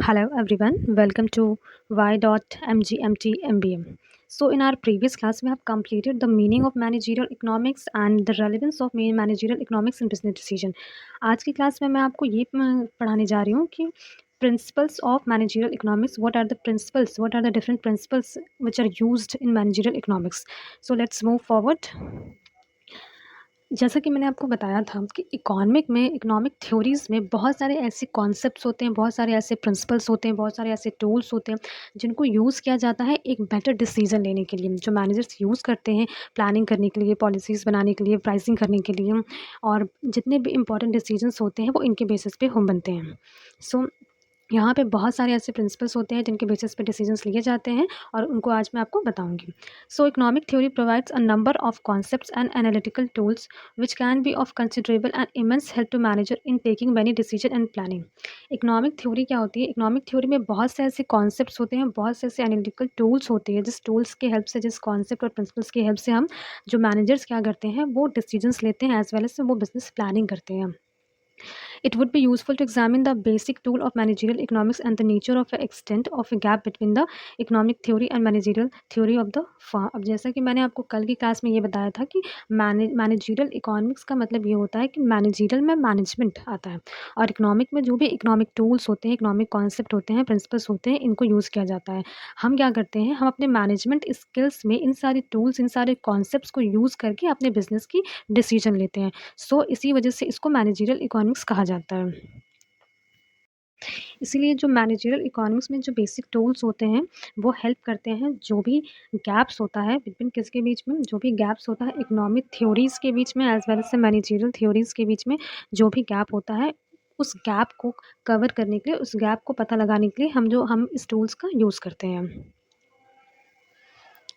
Hello everyone, welcome to Y.MGMT So in our previous class, we have completed the meaning of managerial economics and the relevance of managerial economics in business decision. आज की class में मैं आपको ये पढ़ाने जा रही हूँ कि principles of managerial economics. What are the principles? What are the different principles which are used in managerial economics? So let's move forward. जैसा कि मैंने आपको बताया था कि इकोनॉमिक थ्योरीज़ में बहुत सारे ऐसे कॉन्सेप्ट्स होते हैं, बहुत सारे ऐसे प्रिंसिपल्स होते हैं, बहुत सारे ऐसे टूल्स होते हैं, जिनको यूज़ किया जाता है एक बेटर डिसीज़न लेने के लिए। जो मैनेजर्स यूज़ करते हैं प्लानिंग करने के लिए, पॉलिसीज़ बनाने के लिए, प्राइसिंग करने के लिए और जितने भी इम्पोर्टेंट डिसीजंस होते हैं, वो इनके बेसिस पे हम बनते हैं। सो यहाँ पे बहुत सारे ऐसे प्रिंसिपल्स होते हैं जिनके बेसिस पे डिसीजंस लिए जाते हैं और उनको आज मैं आपको बताऊंगी। सो economic theory provides a number of concepts and analytical tools which can be of considerable and immense help to manager in taking many decision and planning। Economic theory क्या होती है? इकोनॉमिक थ्योरी में बहुत से ऐसे कॉन्सेप्ट्स होते हैं, बहुत से ऐसे एनालिटिकल टूल्स होते हैं, जिस टूल्स के हेल्प से, जिस कॉन्सेप्ट और प्रिंसिपल्स की हेल्प से हम जो मैनेजर्स क्या करते हैं वो डिसीजंस लेते हैं एज वेल एज वो बिजनेस प्लानिंग करते हैं। It would be useful to examine the basic tool of managerial economics and the nature of the extent of a gap between the economic theory and managerial theory of the firm। अब जैसा कि मैंने आपको कल की class में ये बताया था कि मैनेजरियल इकोनॉमिक्स का मतलब ये होता है कि मैनेजरियल में मैनेजमेंट आता है और इकोनॉमिक में जो भी इकोनॉमिक टूल्स होते हैं, इकोनॉमिक कॉन्सेप्ट होते हैं, प्रिंसिपल्स होते हैं, इनको यूज़ किया जाता है। हम क्या करते हैं, हम अपने मैनेजमेंट स्किल्स में इन सारे टूल्स, इन सारे कॉन्सेप्ट्स को यूज़ करके अपने बिजनेस की डिसीजन लेते हैं। सो इसी वजह से इसको मैनेजरियल इकोनॉमिक्स कहा जाता है। इसीलिए जो मैनेजरियल इकोनॉमिक्स में जो बेसिक टूल्स होते हैं वो हेल्प करते हैं, जो भी गैप्स होता है बिटवीन किसके बीच में, जो भी गैप्स होता है इकोनॉमिक थ्योरीज़ के बीच में as well as managerial theories के बीच में, जो भी गैप होता है उस गैप को कवर करने के लिए, उस गैप को पता लगाने के लिए हम इस टूल्स का यूज़ करते हैं।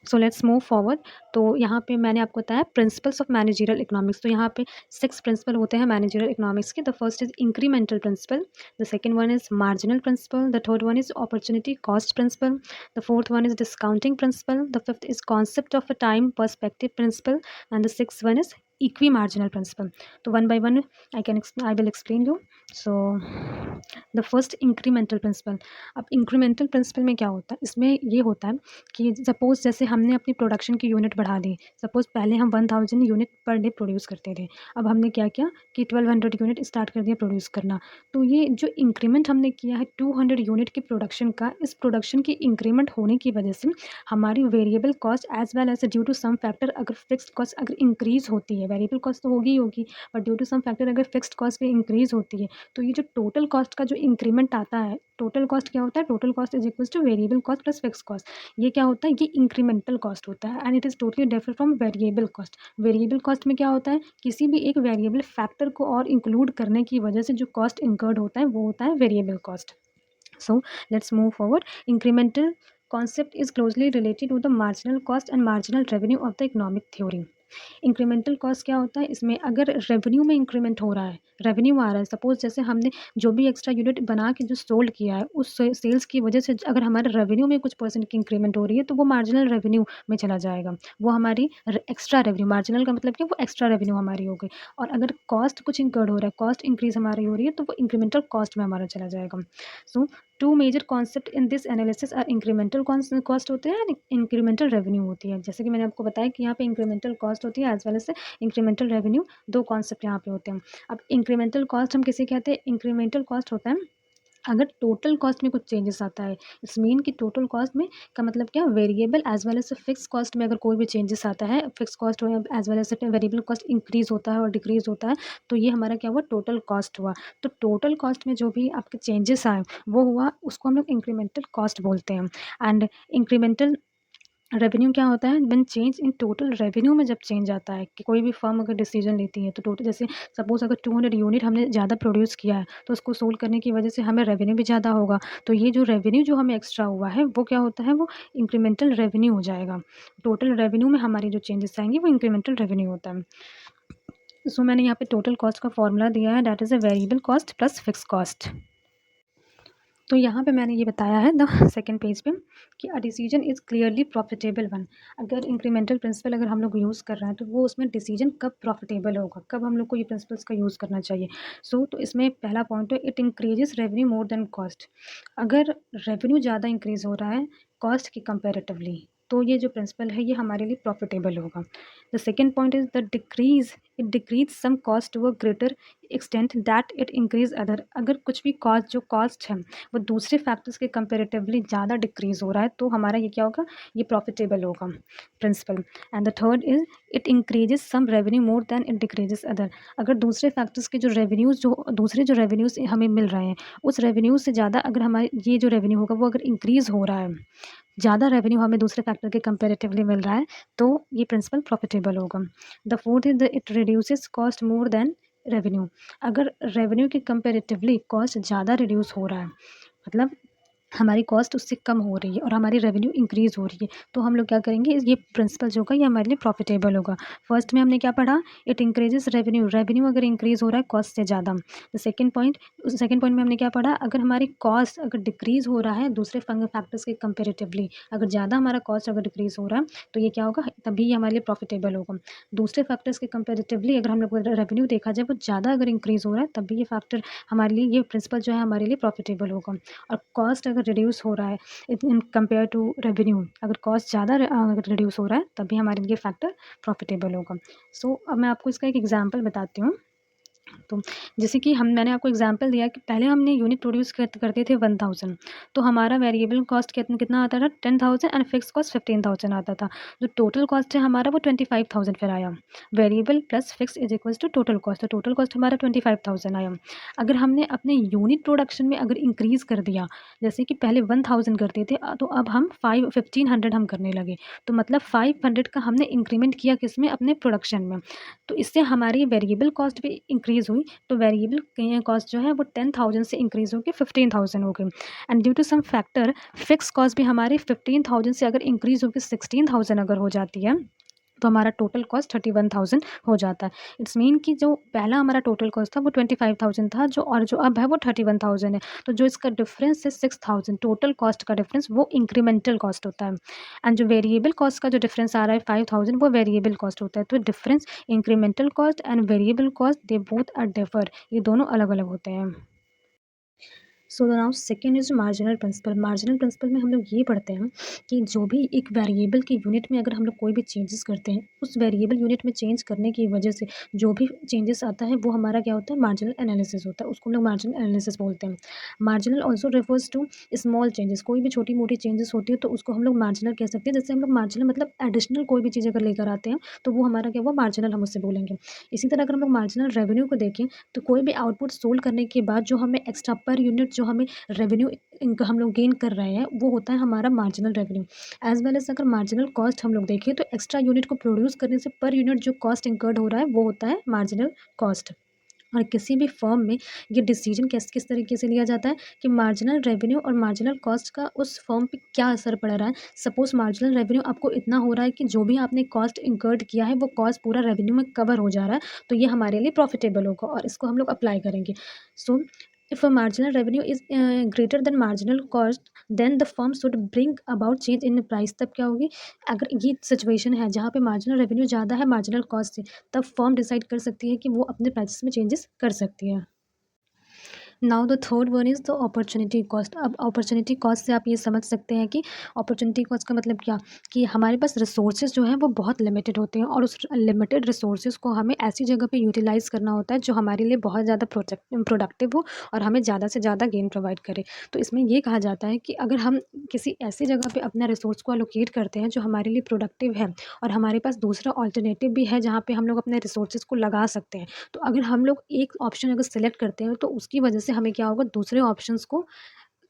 सो लेट्स मूव फॉरवर्ड। तो यहाँ पे मैंने आपको बताया प्रिंसिपल्स ऑफ मैनेजरियल इकोनॉमिक्स। तो यहाँ पे 6 प्रिंसिपल होते हैं मैनेजरियल इकोनॉमिक्स के। The first is incremental principle, the second one is marginal principle, the third one is opportunity cost principle, the fourth one is discounting principle, the fifth is concept of a time perspective principle and the six one is equi marginal principle. तो one by one I will explain you. So the first incremental principle. अब incremental principle में क्या होता है? इसमें ये होता है कि सपोज़ जैसे हमने अपनी प्रोडक्शन की यूनिट बढ़ा दी। सपोज़ पहले हम 1000 यूनिट पर डे प्रोड्यूस करते थे। अब हमने क्या किया कि 1200 यूनिट स्टार्ट कर दिया प्रोड्यूस करना। तो ये जो इंक्रीमेंट हमने किया है 200 यूनिट की प्रोडक्शन का, इस प्रोडक्शन की इंक्रीमेंट होने की वजह से हमारी variable cost as well as due to some factor अगर फिक्स्ड कॉस्ट अगर इंक्रीज़ होती है, वेरिएबल कॉस्ट तो होगी ही होगी, but due to some factor अगर फिक्स्ड कॉस्ट भी इंक्रीज़ होती है, तो ये जो टोटल कॉस्ट का जो इंक्रीमेंट आता है, टोटल कॉस्ट क्या होता है? Total cost is equals two variable cost plus fixed cost. ये क्या होता है? ये इंक्रीमेंटल कॉस्ट होता है and it is totally different from variable cost. Variable cost में क्या होता है? किसी भी एक वेरिएबल फैक्टर को और इंक्लूड करने की वजह से जो कॉस्ट इंकर्ड होता है वो होता है variable cost. So let's move forward. Incremental concept is closely related to the marginal cost and marginal revenue of the economic theory. Incremental cost क्या होता है? इसमें अगर रेवेन्यू में इंक्रीमेंट हो रहा है, रेवेन्यू आ रहा है, सपोज जैसे हमने जो भी एक्स्ट्रा यूनिट बना के जो सोल्ड किया है उस सेल्स की वजह से अगर हमारे रेवेन्यू में कुछ परसेंट की इंक्रीमेंट हो रही है तो वो मार्जिनल रेवेन्यू में चला जाएगा। वो हमारी एक्स्ट्रा रेवेन्यू, मार्जिनल का मतलब कि वो एक्स्ट्रा रेवेन्यू हमारी हो गई। और अगर कॉस्ट कुछ इंकर्ड हो रहा है, कॉस्ट इंक्रीज हमारी हो रही है, तो वो इंक्रीमेंटल कॉस्ट में हमारा चला जाएगा। So two major concept in this analysis are incremental cost होते हैं एंड इंक्रीमेंटल रेवेन्यू होती है। जैसे कि मैंने आपको बताया कि यहाँ पे इंक्रीमेंटल कॉस्ट होती है as well as incremental revenue, दो कॉन्सेप्ट यहाँ पे होते हैं। अब इंक्रीमेंटल कॉस्ट हम किसे कहते हैं? इंक्रीमेंटल कॉस्ट होता है अगर टोटल कॉस्ट में कुछ चेंजेस आता है। इट्स मीन कि टोटल कॉस्ट में का मतलब क्या? Variable as well as fix cost में अगर कोई भी चेंजेस आता है, फिक्स कॉस्ट हो as well as variable cost increase होता है और डिक्रीज होता है, तो ये हमारा क्या हुआ? टोटल कॉस्ट हुआ। तो टोटल कॉस्ट में जो भी आपके चेंजेस आए वो हुआ, उसको हम लोग इंक्रीमेंटल कॉस्ट बोलते हैं। एंड इंक्रीमेंटल रेवेन्यू क्या होता है? When change in total revenue में जब चेंज आता है कि कोई भी फर्म अगर डिसीजन लेती है तो टोटल जैसे सपोज अगर 200 यूनिट हमने ज़्यादा प्रोड्यूस किया है तो उसको सोल्ड करने की वजह से हमें रेवेन्यू भी ज़्यादा होगा। तो ये जो रेवेन्यू जो हमें एक्स्ट्रा हुआ है वो क्या होता है? वो इंक्रीमेंटल रेवेन्यू हो जाएगा। टोटल रेवेन्यू में हमारी जो चेंजेस आएंगे वो इंक्रीमेंटल रेवेन्यू होता है। सो मैंने यहाँ पे टोटल कॉस्ट का फॉर्मूला दिया है, that is a variable cost plus fix cost. तो यहाँ पे मैंने ये बताया है द सेकंड पेज पे कि a decision is clearly profitable one. अगर इंक्रीमेंटल प्रिंसिपल अगर हम लोग यूज़ कर रहे हैं तो वो उसमें डिसीजन कब प्रॉफिटेबल होगा, कब हम लोग को ये प्रिंसिपल्स का यूज़ करना चाहिए। तो इसमें पहला पॉइंट है, it increases revenue more than cost. अगर रेवेन्यू ज़्यादा इंक्रीज़ हो रहा है कॉस्ट के कंपैरेटिवली, तो ये जो प्रिंसिपल है ये हमारे लिए प्रॉफिटेबल होगा। The second point is the decrease, it decrease some cost to a greater extent that it increase other. अगर कुछ भी कॉस्ट है वो दूसरे फैक्टर्स के कंपैरेटिवली ज़्यादा डिक्रीज़ हो रहा है तो हमारा ये क्या होगा, ये प्रॉफिटेबल होगा principle. And the third is it increases some revenue more than it decreases other. अगर दूसरे फैक्टर्स के जो रेवेन्यूज़ जो दूसरे जो रेवेन्यूज़ हमें मिल रहे हैं उस रेवेन्यू से ज़्यादा अगर हमारे ये जो रेवेन्यू होगा वो अगर इंक्रीज़ हो रहा है, ज़्यादा रेवेन्यू हमें दूसरे फैक्टर के कंपैरेटिवली मिल रहा है तो ये प्रिंसिपल प्रॉफिटेबल होगा। The fourth is the it reduces cost more than revenue. अगर रेवेन्यू के कंपैरेटिवली कॉस्ट ज़्यादा रिड्यूस हो रहा है, मतलब हमारी कॉस्ट उससे कम हो रही है और हमारी रेवेन्यू इंक्रीज़ हो रही है, तो हम लोग क्या करेंगे, ये प्रिंसिपल जो होगा ये हमारे लिए प्रॉफिटेबल होगा। फर्स्ट में हमने क्या पढ़ा, इट इंक्रीजेस रेवेन्यू, रेवेन्यू अगर इंक्रीज़ हो रहा है कॉस्ट से ज़्यादा। द सेकंड पॉइंट में हमने क्या पढ़ा, अगर हमारी कॉस्ट अगर डिक्रीज़ हो रहा है दूसरे फैक्टर्स के कंपेरेटिवली, अगर ज़्यादा हमारा कॉस्ट अगर डिक्रीज़ हो रहा है तो ये क्या होगा, तभी ये हमारे लिए प्रॉफिटेबल होगा। दूसरे फैक्टर्स के कंपेरेटिवली अगर हम लोग रेवेन्यू देखा जाए वो ज़्यादा अगर इंक्रीज़ हो रहा है तभी ये फैक्टर हमारे लिए, ये प्रिंसिपल जो है हमारे लिए प्रॉफिटेबल होगा। और कॉस्ट अगर रिड्यूस हो रहा है इन कंपेयर टू रेवेन्यू, अगर कॉस्ट ज़्यादा अगर रिड्यूस हो रहा है तभी हमारे लिए फैक्टर प्रॉफिटेबल होगा। अब मैं आपको इसका एक एग्जांपल बताती हूँ। तो जैसे कि मैंने आपको एग्जांपल दिया कि पहले हमने यूनिट प्रोड्यूस करते थे 1000, तो हमारा वेरिएबल कॉस्ट कितना आता था 10,000 एंड फिक्स कॉस्ट 15,000 आता था। जो टोटल कॉस्ट है हमारा वो 25,000 फिर आया। Variable plus fix is equals to total cost, तो टोटल कॉस्ट हमारा 25,000 आया। अगर हमने अपने यूनिट प्रोडक्शन में अगर इंक्रीज़ कर दिया, जैसे कि पहले 1000 करते थे तो अब हम 1500 हम करने लगे, तो मतलब 500 का हमने इंक्रीमेंट किया किसमें, अपने प्रोडक्शन में। तो इससे हमारी वेरिएबल कॉस्ट भी इंक्रीज़ हुई, तो वेरिएबल कॉस्ट जो है वो 10,000 से इंक्रीज़ होके 15,000 हो गई। And due to some factor fix cost भी हमारी 15,000 से अगर इंक्रीज़ होकर 16,000 अगर हो जाती है तो हमारा टोटल कॉस्ट 31,000 हो जाता है। इट्स मीन कि जो पहला हमारा टोटल कॉस्ट था वो 25,000 था, जो अब है वो 31,000 है। तो जो इसका डिफरेंस है 6,000, टोटल कॉस्ट का डिफरेंस वो इंक्रीमेंटल कॉस्ट होता है। एंड जो वेरिएबल कॉस्ट का जो डिफरेंस आ रहा है 5,000 वो वेरिएबल कॉस्ट होता है। तो difference incremental cost and variable cost they both are differ, ये दोनों अलग अलग होते हैं। So now second is marginal principle. Marginal principle में हम लोग ये पढ़ते हैं कि जो भी एक वेरिएबल की यूनिट में अगर हम लोग कोई भी चेंजेस करते हैं, उस वेरिएबल यूनिट में चेंज करने की वजह से जो भी चेंजेस आता है वो हमारा क्या होता है, मार्जिनल एनालिसिस होता है, उसको हम लोग मार्जिनल एनालिसिस बोलते हैं। Marginal also refers to small changes, कोई भी छोटी मोटी चेंजेस होती है तो उसको हम लोग मार्जिनल कह सकते हैं। जैसे हम लोग मार्जिनल मतलब एडिशनल कोई भी चीज़ अगर लेकर आते हैं तो वो हमारा क्या हुआ, मार्जिनल हम उससे बोलेंगे। इसी तरह अगर हम लोग मार्जिनल रेवेन्यू को देखें तो कोई भी आउटपुट सोल्ड करने के बाद जो हमें एक्स्ट्रा पर यूनिट जो हमें रेवेन्यू इनका हम लोग गेन कर रहे हैं वो होता है हमारा marginal revenue. As well as अगर मार्जिनल कॉस्ट हम लोग देखें तो एक्स्ट्रा यूनिट को प्रोड्यूस करने से पर यूनिट जो कॉस्ट इंकर्ड हो रहा है वो होता है मार्जिनल कॉस्ट। और किसी भी फर्म में ये डिसीजन किस तरीके से लिया जाता है कि मार्जिनल रेवेन्यू और मार्जिनल कॉस्ट का उस फर्म पे क्या असर पड़ रहा है। सपोज मार्जिनल रेवेन्यू आपको इतना हो रहा है कि जो भी आपने कॉस्ट इंकर्ड किया है वो कॉस्ट पूरा रेवेन्यू में कवर हो जा रहा है, तो ये हमारे लिए प्रॉफिटेबल होगा और इसको हम लोग अप्लाई करेंगे। So if a marginal revenue is greater than marginal cost then the firm should bring about change in price. तब क्या होगी, अगर ये सिचुएशन है जहाँ पे मार्जिनल रेवेन्यू ज़्यादा है मार्जिनल कॉस्ट से, तब फर्म डिसाइड कर सकती है कि वो अपने प्राइसेस में चेंजेस कर सकती है। Now the third one is the opportunity cost. अब अपॉर्चुनिटी कॉस्ट से आप ये समझ सकते हैं कि अपॉर्चुनिटी कॉस्ट का मतलब क्या, कि हमारे पास रिसोर्सेज जो हैं वो बहुत लिमिटेड होते हैं और उस लिमिटेड रिसोर्सेज को हमें ऐसी जगह पे यूटिलाइज़ करना होता है जो हमारे लिए बहुत ज़्यादा प्रोडक्टिव हो और हमें ज़्यादा से ज़्यादा गेन प्रोवाइड करे। तो इसमें ये कहा जाता है कि अगर हम किसी ऐसी जगह पे अपना रिसोर्स को अलोकेट करते हैं जो हमारे लिए प्रोडक्टिव है और हमारे पास दूसरा ऑल्टरनेटिव भी है जहाँ पे हम लोग अपने रिसोर्सेज को लगा सकते हैं, तो अगर हम लोग एक ऑप्शन अगर सेलेक्ट करते हैं तो उसकी वजह से हमें क्या होगा, दूसरे ऑप्शंस को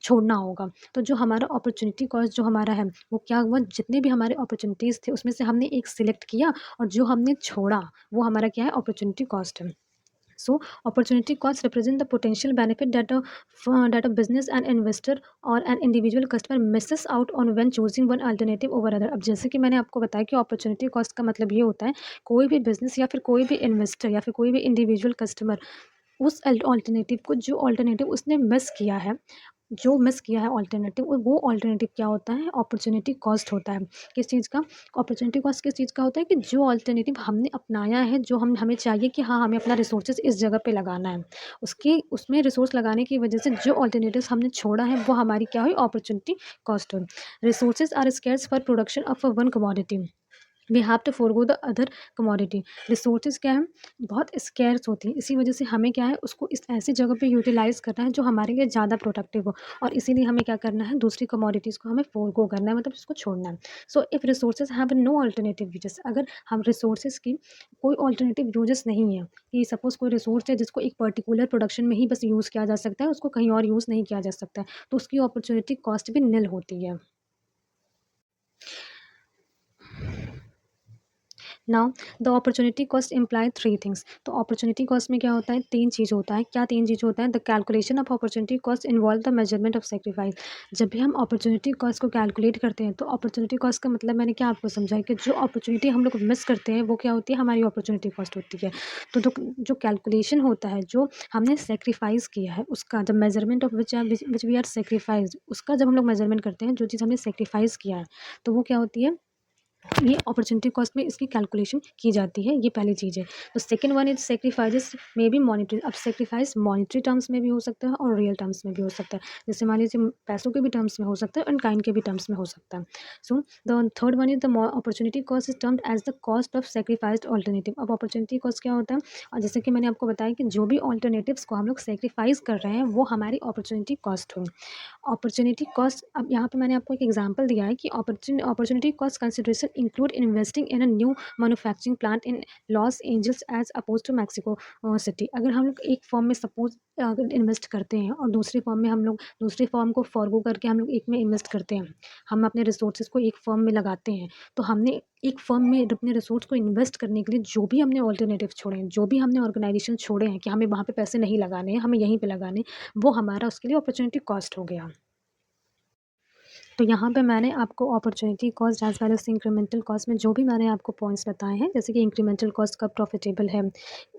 छोड़ना होगा। तो जो हमारा अपॉर्चुनिटी कॉस्ट जो हमारा है वो क्या हुआ, जितने भी हमारे अपॉर्चुनिटीज़ थे उसमें से हमने एक सिलेक्ट किया और जो हमने छोड़ा वो हमारा क्या है, अपॉर्चुनिटी कॉस्ट है। So opportunity costs represent the potential benefit that a business, an investor or an individual customer misses out on when choosing one alternative over other। अब जैसे कि मैंने आपको बताया कि opportunity cost का मतलब ये होता है, कोई भी बिजनेस या फिर कोई भी इन्वेस्टर या फिर कोई भी इंडिविजुअल कस्टमर उस अल्टरनेटिव को, जो अल्टरनेटिव उसने मिस किया है जो मिस किया है अल्टरनेटिव, वो अल्टरनेटिव क्या होता है, अपॉर्चुनिटी कॉस्ट होता है। किस चीज़ का? अपॉर्चुनिटी कॉस्ट किस चीज़ का होता है कि जो अल्टरनेटिव हमने अपनाया है, जो हमें चाहिए कि हाँ, हमें अपना रिसोर्सेज़ इस जगह पे लगाना है। उसमें रिसोर्स लगाने की वजह से जो अल्टरनेटिव्स हमने छोड़ा है, वो हमारी क्या हुई, अपॉर्चुनिटी कॉस्ट हुई। Resources are scarce for production of one commodity. We have to forgo the other commodity. Resources क्या है, बहुत स्केर्स होती है, इसी वजह से हमें क्या है, उसको इस ऐसी जगह पे यूटिलाइज़ करना है जो हमारे लिए ज़्यादा प्रोडक्टिव हो, और इसीलिए हमें क्या करना है, दूसरी कमोडिटीज़ को हमें फॉरगो करना है, मतलब उसको छोड़ना है। So if resources have no alternative uses, अगर हम रिसोर्सेज की कोई अल्टरनेटिव यूजेस नहीं है, कि सपोज़ कोई रिसोर्स है जिसको एक पर्टिकुलर प्रोडक्शन में ही बस यूज़ किया जा सकता है, उसको कहीं और यूज़ नहीं किया जा सकता है, तो उसकी अपॉर्चुनिटी कॉस्ट भी निल होती है। Now the opportunity cost imply three things. तो अपॉर्चुनिटी कॉस्ट में क्या होता है, तीन चीज़ होता है। क्या तीन चीज़ होता है? The calculation of opportunity cost involve the measurement of sacrifice. जब भी हम अपॉर्चुनिटी कॉस्ट को कैलकुलेट करते हैं, तो अपॉर्चुनिटी कॉस्ट का मतलब मैंने क्या आपको समझाया कि जो अपॉर्चुनिटी हम लोग मिस करते हैं, वो क्या होती है, हमारी अपॉर्चुनिटी कॉस्ट होती है। तो जो कैलकुलेशन होता है, जो हमने सेक्रीफाइस किया है, उसका जब measurement of which we are sacrifice, उसका जब हम लोग मेजरमेंट करते हैं, जो चीज़ हमने सेक्रीफाइस किया है, तो वो क्या होती है, ये अपॉर्चुनिटी कॉस्ट में इसकी कैलकुलेशन की जाती है, ये पहली चीज़ है। तो सेकंड वन इज़ सैक्रिफाइसेस में भी मॉनेटरी। अब सैक्रिफाइस मॉनेटरी टर्म्स में भी हो सकता है और रियल टर्म्स में भी हो सकता है। जैसे मान लीजिए पैसों के भी टर्म्स में हो सकता है और काइंड के भी टर्म्स में हो सकता है। So the third one is the opportunity cost is termed as the cost of sacrificed alternative. अब अपॉर्चुनिटी कॉस्ट क्या होता है? और जैसे कि मैंने आपको बताया कि जो भी अल्टरनेटिव्स को हम लोग सैक्रिफाइस कर रहे हैं, वो हमारी अपॉर्चुनिटी कॉस्ट हुई। अपॉर्चुनिटी कॉस्ट, अब यहाँ पे मैंने आपको एक एग्जांपल दिया है कि opportunity cost consideration include investing in a new manufacturing plant in Los Angeles as oppose to Mexico City. अगर हम लोग एक फॉर्म में सपोज अगर इन्वेस्ट करते हैं और दूसरी फॉर्म में हम लोग दूसरी फॉर्म को फॉरगो करके हम लोग एक में इन्वेस्ट करते हैं, हम अपने रिसोर्सेज को एक फॉर्म में लगाते हैं, तो हमने एक फर्म में अपने रिसोर्स को इन्वेस्ट करने के लिए जो भी हमने ऑल्टरनेटिव छोड़े हैं, जो भी हमने ऑर्गेनाइजेशन छोड़े हैं कि हमें वहाँ पे पैसे नहीं लगाने हैं, हमें यहीं पे लगाने हैं, वो हमारा उसके लिए अपॉर्चुनिटी कॉस्ट हो गया। तो यहाँ पे मैंने आपको opportunity cost as well as incremental cost में जो भी मैंने आपको पॉइंट्स बताए हैं, जैसे कि इंक्रीमेंटल कॉस्ट कब प्रॉफिटेबल है,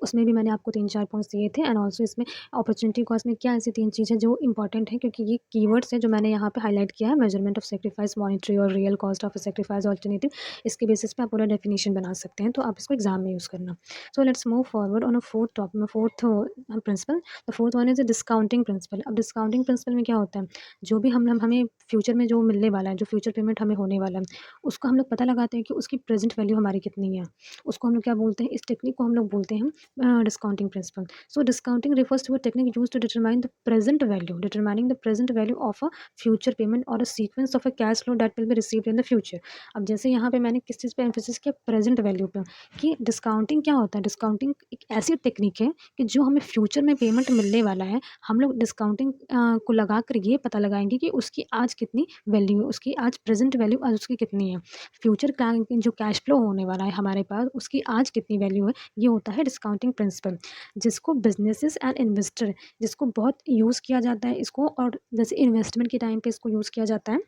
उसमें भी मैंने आपको 3-4 पॉइंट्स दिए थे। एंड ऑल्सो इसमें अपॉर्चुनिटी कॉस्ट में क्या ऐसी 3 चीज़ें जो इंपॉर्टेंट हैं, क्योंकि ये कीवर्ड्स हैं जो मैंने यहाँ पे हाइलाइट किया है, मेजरमेंट ऑफ सैक्रिफाइस, मॉनेटरी और real cost of sacrifice alternative. इसके बेसिस पे आप पूरा डेफिनेशन बना सकते हैं, तो आप इसको एग्जाम में यूज़ करना। So let's move forward on a fourth principle. The fourth one is a discounting principle. अब डिस्काउंटिंग प्रिंसिपल में क्या होता है, जो भी हम हमें फ्यूचर में जो मिलने वाला है, जो फ्यूचर पेमेंट हमें होने वाला है, उसको हम लोग पता लगाते हैं कि उसकी प्रेज़ेंट वैल्यू हमारी कितनी है। उसको हम लोग क्या बोलते हैं, इस टेक्निक को हम लोग बोलते हैं discounting principle. So discounting refers to a technique used to determining the present value of a future payment और a sequence of a cash flow that will be received in the future. अब जैसे यहाँ पे मैंने किस चीज़ पे emphasis किया, present value पे, कि डिस्काउंटिंग क्या होता है, डिस्काउंटिंग एक ऐसी टेक्निक है कि जो हमें फ्यूचर में पेमेंट मिलने वाला है, हम लोग डिस्काउंटिंग को लगाकर ये पता लगाएँगे कि उसकी आज कितनी वैल्यू है, उसकी आज प्रेज़ेंट वैल्यू आज उसकी कितनी है। फ्यूचर का जो कैश फ्लो होने वाला है हमारे पास, उसकी आज कितनी वैल्यू है, ये होता है डिस्काउंटिंग प्रिंसिपल, जिसको बिज़नेसेस एंड इन्वेस्टर, जिसको बहुत यूज़ किया जाता है इसको, और जैसे इन्वेस्टमेंट के टाइम पे इसको यूज़ किया जाता है।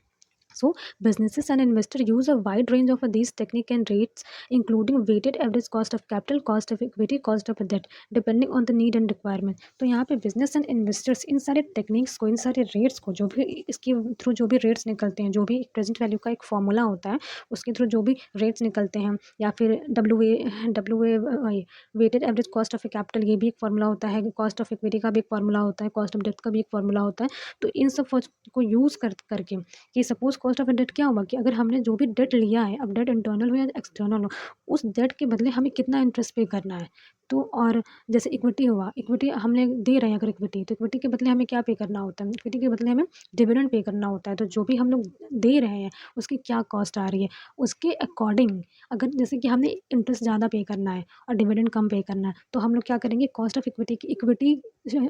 So, businesses and investors use a wide range of these technique and rates, including weighted average cost of capital, cost of equity, cost of debt, depending on the need and requirement. तो यहाँ पे business and investors इन सारे techniques को, इन सारे rates को, जो भी इसके थ्रू जो भी रेट्स निकलते हैं, जो भी प्रेजेंट वैल्यू का एक फॉर्मूला होता है, उसके थ्रू जो भी रेट्स निकलते हैं, या फिर W A weighted average cost of capital, ये भी एक फार्मूला होता है, कॉस्ट ऑफ इक्विटी का भी एक फार्मूला होता है, कॉस्ट ऑफ डेट का भी एक फार्मूला होता है। तो इन सब को यूज़ करके कि सपोज़ कॉस्ट ऑफ डेट क्या हुआ, कि अगर हमने जो भी डेट लिया है, अब डेट इंटरनल हो या एक्सटर्नल हो, उस डेट के बदले हमें कितना इंटरेस्ट पे करना है। तो और जैसे इक्विटी हुआ, इक्विटी हमने दे रहे हैं अगर इक्विटी, तो इक्विटी के बदले हमें क्या पे करना होता है, इक्विटी के बदले हमें डिविडेंड पे करना होता है। तो जो भी हम लोग दे रहे हैं, उसकी क्या कॉस्ट आ रही है, उसके अकॉर्डिंग, अगर जैसे कि हमने इंटरेस्ट ज़्यादा पे करना है और डिविडेंड कम पे करना है, तो हम लोग क्या करेंगे, कॉस्ट ऑफ इक्विटी की इक्विटी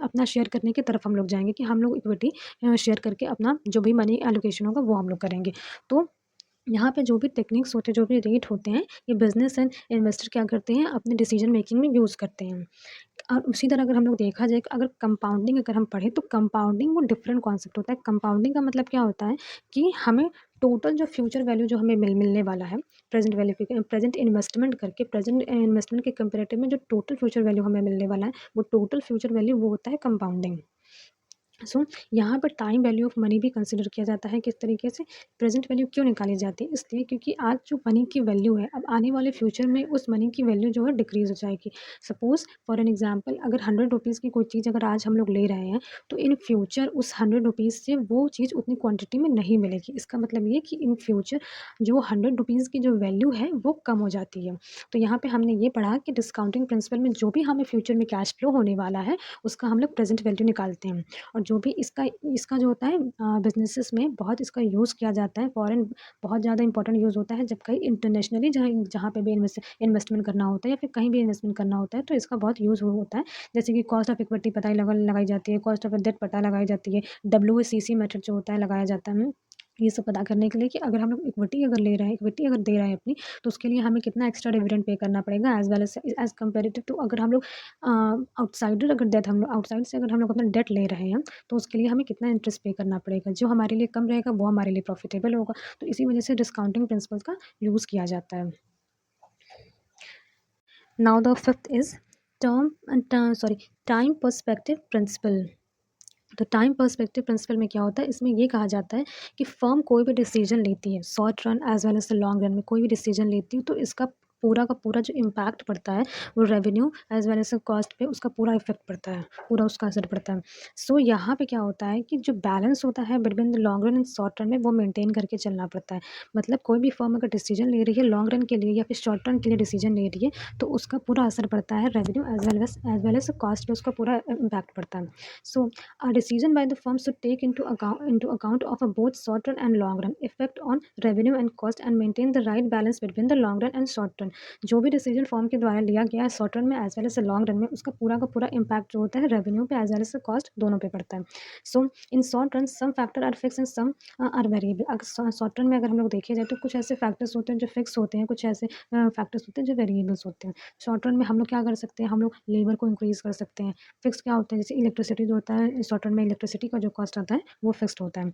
अपना शेयर करने की तरफ हम लोग जाएँगे, कि हम लोग इक्विटी शेयर करके अपना जो भी मनी एलोकेशन होगा वो हम लोग करेंगे। तो यहाँ पे जो भी टेक्निक्स होते हैं, जो भी रेट होते हैं, ये बिज़नेस एंड इन्वेस्टर क्या करते हैं, अपने डिसीजन मेकिंग में यूज़ करते हैं। और उसी तरह अगर हम लोग देखा जाए, अगर कंपाउंडिंग अगर हम पढ़ें, तो कंपाउंडिंग वो डिफरेंट कॉन्सेप्ट होता है। कंपाउंडिंग का मतलब क्या होता है कि हमें टोटल जो फ्यूचर वैल्यू जो हमें मिलने वाला है, प्रेजेंट वैल्यू के प्रेजेंट इन्वेस्टमेंट करके, प्रेजेंट इन्वेस्टमेंट के कंपेरेटिव में जो टोटल फ्यूचर वैल्यू हमें मिलने वाला है, वो टोटल फ्यूचर वैल्यू वो होता है कंपाउंडिंग। सो यहाँ पर टाइम वैल्यू ऑफ मनी भी कंसिडर किया जाता है। किस तरीके से? प्रेजेंट वैल्यू क्यों निकाली जाती है? इसलिए क्योंकि आज जो मनी की वैल्यू है, अब आने वाले फ्यूचर में उस मनी की वैल्यू जो है डिक्रीज़ हो जाएगी। सपोज़ फॉर एन एग्ज़ाम्पल, अगर 100 रुपीज़ की कोई चीज़ अगर आज हम लोग ले रहे हैं, तो इन फ्यूचर उस 100 रुपीज़ से वो चीज़ उतनी क्वांटिटी में नहीं मिलेगी। इसका मतलब ये कि इन फ्यूचर जो 100 रुपीज़ की जो वैल्यू है वो कम हो जाती है। तो यहाँ पे हमने ये पढ़ा कि डिस्काउंटिंग प्रिंसिपल में जो भी हमें फ्यूचर में कैश फ्लो होने वाला है, उसका हम लोग प्रेज़ेंट वैल्यू निकालते हैं। और जो भी इसका इसका जो होता है बिज़नेसेस में बहुत इसका यूज़ किया जाता है। फ़ॉरेन बहुत ज़्यादा इंपॉर्टेंट यूज़ होता है, जब कहीं इंटरनेशनली जहाँ जहाँ पे भी इन्वेस्टमेंट करना होता है या फिर कहीं भी इन्वेस्टमेंट करना होता है, तो इसका बहुत यूज़ हो होता है। जैसे कि कॉस्ट ऑफ इक्विटी पता लगाई जाती है, कॉस्ट ऑफ डेट पता लगाई जाती है, डब्ल्यूएसीसी मेथड जो होता है लगाया जाता है। ये सब पता करने के लिए कि अगर हम लोग इक्विटी अगर ले रहे हैं, इक्विटी अगर दे रहे हैं अपनी, तो उसके लिए हमें कितना एक्स्ट्रा डिविडेंड पे करना पड़ेगा, as well as comparative to अगर हम लोग आउटसाइड से अगर हम लोग अपना डेट ले रहे हैं, तो उसके लिए हमें कितना इंटरेस्ट पे करना पड़ेगा। जो हमारे लिए कम रहेगा वो हमारे लिए प्रॉफिटेबल होगा। तो इसी वजह से डिस्काउंटिंग प्रिंसिपल का यूज़ किया जाता है। Now the fifth is time perspective principle. तो टाइम पर्सपेक्टिव प्रिंसिपल में क्या होता है, इसमें ये कहा जाता है कि फर्म कोई भी डिसीजन लेती है, short run as well as the long run में कोई भी डिसीजन लेती है, तो इसका पूरा का पूरा जो इम्पैक्ट पड़ता है वो revenue as well as cost पे उसका पूरा इफेक्ट पड़ता है, पूरा उसका असर पड़ता है। सो यहाँ पे क्या होता है कि जो बैलेंस होता है between the long run and short run में, वो मेंटेन करके चलना पड़ता है। मतलब कोई भी फर्म अगर डिसीजन ले रही है लॉन्ग रन के लिए या फिर शॉर्ट रन के लिए डिसीजन ले रही है, तो उसका पूरा असर पड़ता है revenue as well as cost पे, उसका पूरा इम्पैक्ट पड़ता है। सो a decision by the firm should take into account of a both short run and long run effect on revenue and cost and maintain the right balance between the long run and short run। जो भी decision firm के द्वारा लिया गया है short run में as well as long run में, उसका पूरा का पूरा इम्पैक्ट जो होता है रेवेन्यू पे एज वेल एज कॉस्ट दोनों पे पड़ता है। So in short run some factor are fix and some are variable. अगर शॉर्ट रन में अगर हम लोग देखे जाए तो कुछ ऐसे फैक्टर्स होते हैं जो फिक्स होते हैं, कुछ ऐसे फैक्टर्स होते हैं जो वेरिएबल्स होते हैं। शॉर्ट रन में हम लोग क्या कर सकते हैं, हम लोग लेबर को इंक्रीज़ कर सकते हैं। फिक्स क्या होता है, जैसे इलेक्ट्रिसिटी जो होता है शॉर्ट रन में इलेक्ट्रिसिटी का जो कॉस्ट आता है वो फिक्स्ड होता है।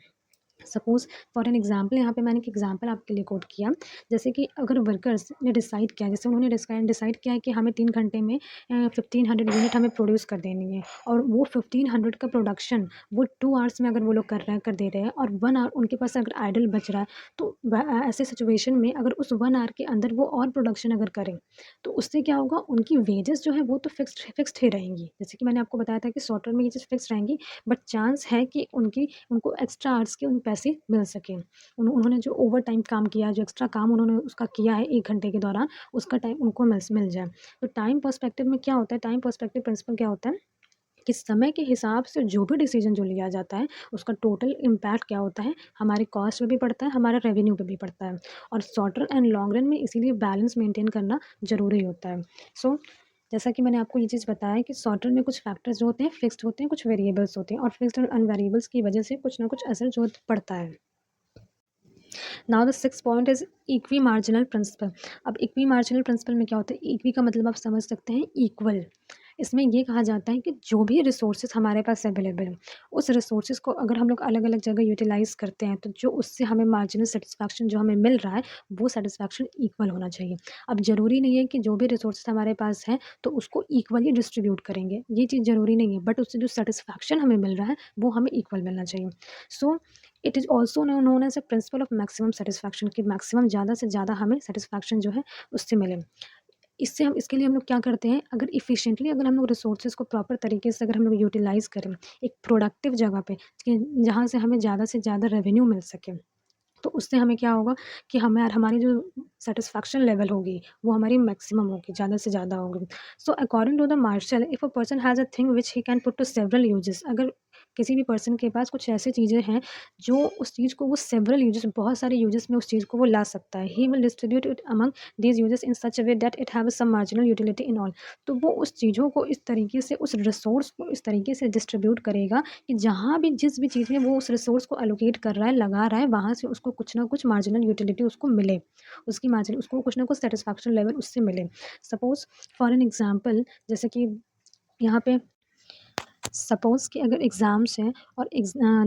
सपोज़ फॉर एन एग्जांपल, यहाँ पे मैंने एक एग्जांपल आपके लिए कोट किया। जैसे कि अगर वर्कर्स ने डिसाइड किया, जैसे उन्होंने डिसाइड किया है कि हमें 3 घंटे में 1500 यूनिट हमें प्रोड्यूस कर देनी है, और वो 1500 का प्रोडक्शन वो 2 आवर्स में अगर वो लोग कर दे रहे हैं और 1 आवर उनके पास अगर आइडल बच रहा है, तो ऐसे सिचुएशन में अगर उस 1 आवर के अंदर वो और प्रोडक्शन अगर करें, तो उससे क्या होगा, उनकी वेजेस जो है वो तो फिक्स्ड ही रहेंगी। जैसे कि मैंने आपको बताया था कि शॉर्ट टर्म में ये चीज़ फिक्स रहेंगी, बट चांस है कि उनको एक्स्ट्रा आवर्स के उन पैसे मिल सकें। उन्होंने जो ओवर टाइम काम किया, जो एक्स्ट्रा काम उन्होंने उसका किया है 1 घंटे के दौरान, उसका टाइम उनको मिल जाए। तो टाइम पर्सपेक्टिव में क्या होता है, टाइम पर्सपेक्टिव प्रिंसिपल क्या होता है कि समय के हिसाब से जो भी डिसीजन जो लिया जाता है, उसका टोटल इम्पैक्ट क्या होता है, हमारे कॉस्ट पे भी पड़ता है, हमारा रेवेन्यू पे भी पड़ता है। और short run and long run में इसीलिए बैलेंस मेंटेन करना ज़रूरी होता है। सो जैसा कि मैंने आपको ये चीज़ बताया कि शॉर्ट रन में कुछ फैक्टर्स जो होते हैं फिक्स्ड होते हैं, कुछ वेरिएबल्स होते हैं, और फिक्स्ड और अनवेरिएबल्स की वजह से कुछ ना कुछ असर जो पड़ता है। Now the six point is equi marginal principle. अब इक्वी मार्जिनल प्रिंसिपल में क्या होता है, इक्वी का मतलब आप समझ सकते हैं इक्वल। इसमें ये कहा जाता है कि जो भी रिसोर्सेज हमारे पास अवेलेबल है, उस रिसोर्सेज को अगर हम लोग अलग अलग जगह यूटिलाइज करते हैं, तो जो उससे हमें मार्जिनल सेटिस्फैक्शन जो हमें मिल रहा है, वो सेटिस्फैक्शन इक्वल होना चाहिए। अब ज़रूरी नहीं है कि जो भी रिसोर्सेज हमारे पास हैं तो उसको इक्वली डिस्ट्रीब्यूट करेंगे, ये चीज़ ज़रूरी नहीं है, बट उससे जो सेटिस्फैक्शन हमें मिल रहा है वो हमें इक्वल मिलना चाहिए। So it is also known as a principle of maximum satisfaction, कि मैक्सिमम ज़्यादा से ज़्यादा हमें सेटिस्फैक्शन जो है उससे मिले। इसके लिए हम लोग क्या करते हैं, अगर इफ़िशिएंटली अगर हम लोग रिसोर्सेज़ को प्रॉपर तरीके से अगर हम लोग यूटिलाइज़ करें, एक प्रोडक्टिव जगह पे, कि जहाँ से हमें ज़्यादा से ज़्यादा रेवेन्यू मिल सके, तो उससे हमें क्या होगा कि हमारी जो सैटिस्फैक्शन लेवल होगी वो हमारी मैक्सिमम होगी, ज़्यादा से ज़्यादा होगी। So according to the Marshall, if a person has a thing which he can put to several uses, अगर किसी भी पर्सन के पास कुछ ऐसी चीज़ें हैं जो उस चीज़ को वो सेवरल यूजेस, बहुत सारे यूजेस में उस चीज़ को वो ला सकता है, he will distribute it among these uses in such a way that it have some marginal utility in all. तो वो उस चीज़ों को इस तरीके से, उस रिसोर्स को इस तरीके से डिस्ट्रीब्यूट करेगा कि जहाँ भी जिस भी चीज़ में वो उस रिसोर्स को एलोकेट कर रहा है, लगा रहा है, वहाँ से उसको कुछ ना कुछ मार्जिनल यूटिलिटी उसको मिले, उसकी मार्जिन उसको कुछ ना कुछ सेटिस्फैक्शन लेवल उससे मिले। सपोज़ फॉर एन एग्ज़ाम्पल, जैसे कि यहाँ पे सपोज़ कि अगर एग्ज़ाम्स हैं और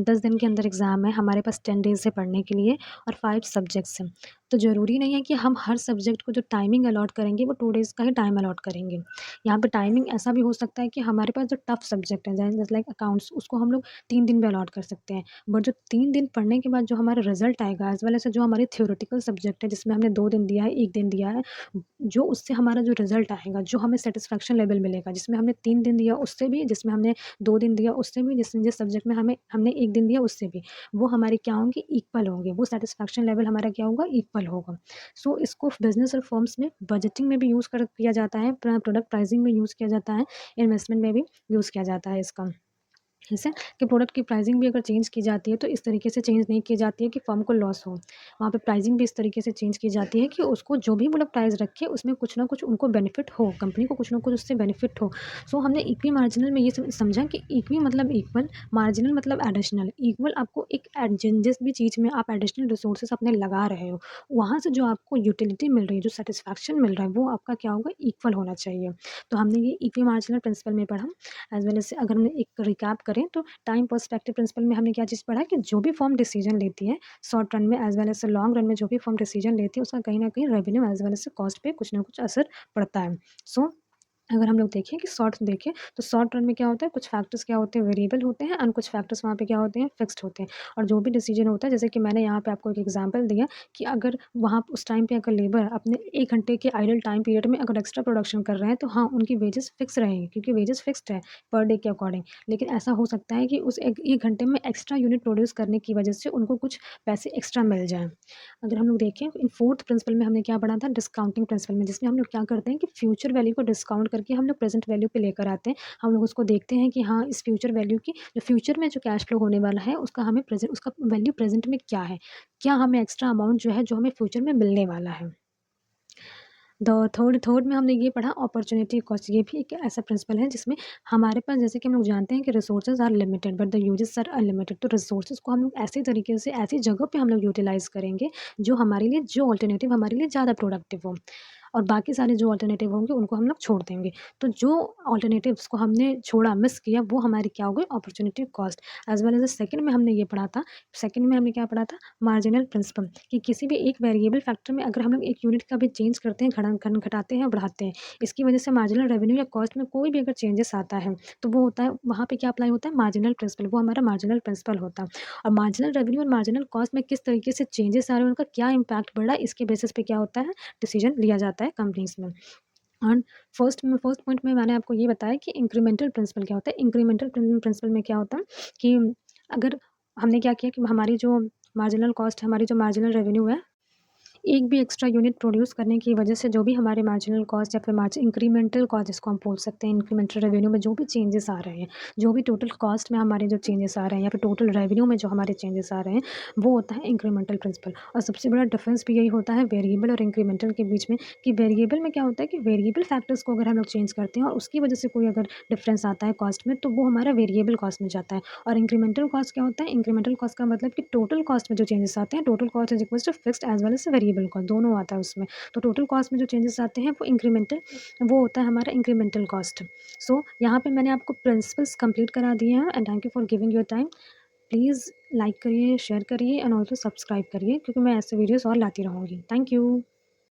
10 दिन के अंदर एग्ज़ाम है, हमारे पास 10 डेज़ है पढ़ने के लिए और 5 सब्जेक्ट्स हैं। तो ज़रूरी नहीं है कि हम हर सब्जेक्ट को जो टाइमिंग अलॉट करेंगे, वो 2 डेज़ का ही टाइम अलॉट करेंगे। यहाँ पे टाइमिंग ऐसा भी हो सकता है कि हमारे पास जो टफ़ सब्जेक्ट है, जैसे लाइक अकाउंट्स, उसको हम लोग 3 दिन में अलॉट कर सकते हैं। बट जो 3 दिन पढ़ने के बाद जो हमारा रिज़ल्ट आएगा, एज़ वेल एज़ जो हमारे थ्योरेटिकल सब्जेक्ट है, जिसमें हमने 2 दिन दिया है, 1 दिन दिया है, जो उससे हमारा जो रिज़ल्ट आएगा, जो हमें सैटिस्फैक्शन लेवल मिलेगा, जिसमें हमने 3 दिन दिया उससे भी, जिसमें हमने 2 दिन दिया उससे भी, जिस सब्जेक्ट में हमने 1 दिन दिया उससे भी, वो हमारे क्या होंगे, इक्वल होंगे, वो सैटिस्फैक्शन लेवल हमारा क्या होगा, इक्वल होगा। सो इसको बिज़नेस और फर्म्स में बजटिंग में भी यूज़ किया जाता है, प्रोडक्ट प्राइसिंग में यूज़ किया जाता है, इन्वेस्टमेंट में भी यूज़ किया जाता है इसका। जैसे कि प्रोडक्ट की प्राइसिंग भी अगर चेंज की जाती है, तो इस तरीके से चेंज नहीं की जाती है कि फर्म को लॉस हो। वहाँ पे प्राइसिंग भी इस तरीके से चेंज की जाती है कि उसको जो भी वो लोग प्राइस रखे, उसमें कुछ ना कुछ उनको बेनिफिट हो, कंपनी को कुछ ना कुछ उससे बेनिफिट हो। सो हमने इक्वी मार्जिनल में ये समझा कि इक्वी मतलब इक्वल, मार्जिनल मतलब एडिशनल। इक्वल आपको एक जिस भी चीज़ में आप एडिशनल रिसोर्सेज अपने लगा रहे हो, वहाँ से जो आपको यूटिलिटी मिल रही है, जो सेटिस्फैक्शन मिल रहा है, वो आपका क्या होगा, इक्वल होना चाहिए। तो हमने ये इक्वी मार्जिनल प्रिंसिपल में पढ़ा। एज़ वेल एज़ अगर हम एक रिकैप करें, तो टाइम पर्सपेक्टिव प्रिंसिपल में हमने क्या चीज़ पढ़ा कि जो भी फर्म डिसीजन लेती है शॉर्ट रन में as well as long run में, जो भी फर्म डिसीजन लेती है, उसका कहीं न कहीं revenue as well as cost पे कुछ ना कुछ असर पड़ता है। सो अगर हम लोग देखें कि शॉर्ट देखें, तो शॉर्ट रन में क्या होता है, कुछ फैक्टर्स क्या होते हैं, वेरिएबल होते हैं, एंड कुछ फैक्टर्स वहाँ पे क्या होते हैं, फिक्स्ड होते हैं। और जो भी डिसीजन होता है, जैसे कि मैंने यहाँ पे आपको एक एग्जांपल दिया कि अगर वहाँ उस टाइम पे अगर लेबर अपने 1 घंटे के आइडल टाइम पीरियड में अगर एक्स्ट्रा प्रोडक्शन कर रहे हैं, तो हाँ, उनकी वेजेस फिक्स रहेंगी, क्योंकि वेजेस फिक्स्ड है पर डे के अकॉर्डिंग। लेकिन ऐसा हो सकता है कि उस 1 घंटे में एक्स्ट्रा यूनिट प्रोड्यूस करने की वजह से उनको कुछ पैसे एक्स्ट्रा मिल जाएँ। अगर हम लोग देखें, इन 4th प्रिंसिपल में हमने क्या पढ़ा था, डिस्काउंटिंग प्रिंसिपल में, जिसमें हम लोग क्या करते हैं कि फ्यूचर वैल्यू को डिस्काउंट करके हम लोग प्रेजेंट वैल्यू पे लेकर आते हैं। हम लोग उसको देखते हैं कि हाँ, इस फ्यूचर वैल्यू की जो फ्यूचर में जो कैश फ्लो होने वाला है, उसका वैल्यू प्रेजेंट में क्या है? क्या हमें एक्स्ट्रा अमाउंट जो है, जो हमें फ्यूचर में मिलने वाला है? द थर्ड थर्ड में हमने ये पढ़ा अपॉर्च्युनिटी कॉस्ट। ये भी एक ऐसा प्रिंसिपल है जिसमें हमारे पास, जैसे कि हम लोग जानते हैं कि resources are limited but the uses are unlimited. तो रिसोर्सेज को हम लोग ऐसे तरीके से, ऐसी जगह पे हम लोग यूटिलाइज़ करेंगे, जो हमारे लिए, जो अल्टरनेटिव हमारे लिए ज़्यादा प्रोडक्टिव हो, और बाकी सारे जो अल्टरनेटिव होंगे उनको हम लोग छोड़ देंगे। तो जो अल्टरनेटिव्स को हमने छोड़ा, मिस किया, वो हमारी क्या हो गई, opportunity cost. As well as second में हमने ये पढ़ा था, सेकंड में हमने क्या पढ़ा था, मार्जिनल प्रिंसिपल, कि किसी भी एक वेरिएबल फैक्टर में अगर हम लोग एक यूनिट का भी चेंज करते हैं, घटाते हैं, बढ़ाते हैं, इसकी वजह से मार्जिनल रेवेन्यू या कॉस्ट में कोई भी अगर चेंजेस आता है, तो वो होता है, वहाँ पे क्या अप्लाई होता है, मार्जिनल प्रिंसिपल, वो हमारा मार्जिनल प्रिंसिपल होता है। और मार्जिनल रेवेन्यू और मार्जिनल कॉस्ट में किस तरीके से चेंजेस आ रहे हैं, उनका क्या इम्पैक्ट बढ़ रहा है, इसके बेसिस पे क्या होता है, डिसीजन लिया जाता है कंपनीज़ में। एंड फर्स्ट पॉइंट में मैंने आपको ये बताया कि इंक्रीमेंटल प्रिंसिपल क्या होता है। इंक्रीमेंटल प्रिंसिपल में क्या होता है कि अगर हमने क्या किया कि हमारी जो मार्जिनल कॉस्ट है, हमारी जो मार्जिनल रेवेन्यू है, एक भी एक्स्ट्रा यूनिट प्रोड्यूस करने की वजह से जो भी हमारे मार्जिनल कॉस्ट या फिर इंक्रीमेंटल कॉस्ट, जिसको हम बोल सकते हैं, इंक्रीमेंटल रेवेन्यू में जो भी चेंजेस आ रहे हैं, जो भी टोटल कॉस्ट में हमारे जो चेंजेस आ रहे हैं, या फिर टोटल रेवेन्यू में जो हमारे चेंजेस आ रहे हैं, वो होता है इंक्रीमेंटल प्रिंसिपल। और सबसे बड़ा डिफरेंस भी यही होता है वेरिएबल और इंक्रीमेंटल के बीच में, कि वेरिएबल में क्या होता है कि वेरिएबल फैक्टर्स को अगर हम लोग चेंज करते हैं और उसकी वजह से कोई अगर डिफरेंस आता है कॉस्ट में, तो वो हमारा वेरिएबल कॉस्ट में जाता है। और इंक्रीमेंटल कॉस्ट क्या होता है, इंक्रीमेंटल कॉस्ट का मतलब कि टोटल कॉस्ट में जो चेंजेस आते हैं, total cost is equal to fixed as well as variable cost, दोनों आता है उसमें। तो टोटल कॉस्ट में जो चेंजेस आते हैं, वो होता है हमारा इंक्रीमेंटल कॉस्ट। सो यहाँ पे मैंने आपको प्रिंसिपल्स कंप्लीट करा दिए हैं, and thank you for giving your time. Please like करिए, शेयर करिए, एंड ऑल्सो सब्सक्राइब करिए, क्योंकि मैं ऐसे वीडियोज़ और लाती रहूँगी। Thank you.